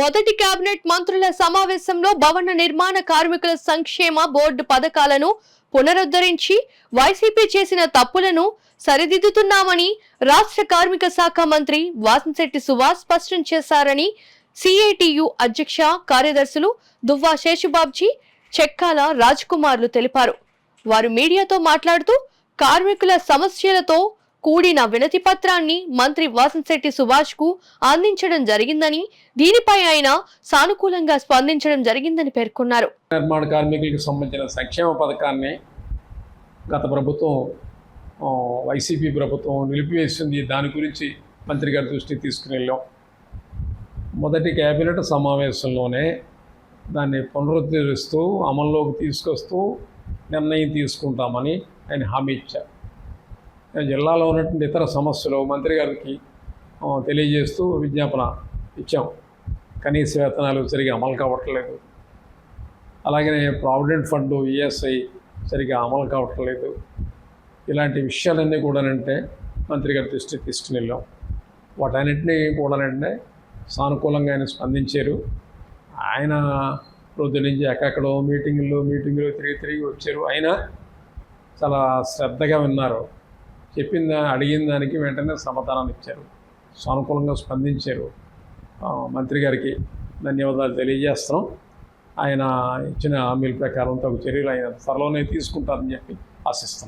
మొదటి కేబినెట్ మంత్రుల సమావేశంలో భవన నిర్మాణ కార్మికుల సంక్షేమ బోర్డు పథకాలను పునరుద్ధరించి వైసీపీ చేసిన తప్పులను సరిదిద్దుతున్నామని రాష్ట్ర కార్మిక శాఖ మంత్రి వాసంశెట్టి సుభాష్ స్పష్టం చేశారని సిఐటియు అధ్యక్ష కార్యదర్శులు దువ్వా శేషుబాబ్జీ, చెక్కాల రాజ్కుమార్లు తెలిపారు. వారు మీడియాతో మాట్లాడుతూ కార్మికుల సమస్యలతో కూడిన వినతి పత్రాన్ని మంత్రి వాసంశెట్టి సుభాష్ కు అందించడం జరిగిందని, దీనిపై ఆయన సానుకూలంగా స్పందించడం జరిగిందని పేర్కొన్నారు. నిర్మాణ కార్మికులకు సంబంధించిన సంక్షేమ పథకాన్ని గత ప్రభుత్వం వైసీపీ ప్రభుత్వం నిలిపివేసింది. దాని గురించి మంత్రి గారి దృష్టికి తీసుకుని వెళ్ళాం. మొదటి కేబినెట్ సమావేశంలోనే దాన్ని పునరుద్ధరిస్తూ అమల్లోకి తీసుకొస్తూ నిర్ణయం తీసుకుంటామని ఆయన హామీ ఇచ్చారు. జిల్లాలో ఉన్నటువంటి ఇతర సమస్యలు మంత్రి గారికి తెలియజేస్తూ విజ్ఞాపన ఇచ్చాం. కనీస వేతనాలు సరిగా అమలు కావట్లేదు, అలాగే ప్రావిడెంట్ ఫండ్ ఈఎస్ఐ సరిగా అమలు కావట్లేదు. ఇలాంటి విషయాలన్నీ కూడానంటే మంత్రి గారి దృష్టికి తీసుకుని వెళ్ళాం. వాటన్నింటినీ కూడానంటే సానుకూలంగా ఆయన స్పందించారు. ఆయన రోజు నుంచి ఎక్కడో మీటింగులు తిరిగి వచ్చారు. అయినా చాలా శ్రద్ధగా విన్నారు. అడిగిన దానికి వెంటనే సమాధానాన్ని ఇచ్చారు, సానుకూలంగా స్పందించారు. మంత్రి గారికి ధన్యవాదాలు తెలియజేస్తున్నాం. ఆయన ఇచ్చిన హామీల ప్రకారం తగు చర్యలు ఆయన త్వరలోనే తీసుకుంటారని చెప్పి ఆశిస్తున్నాం.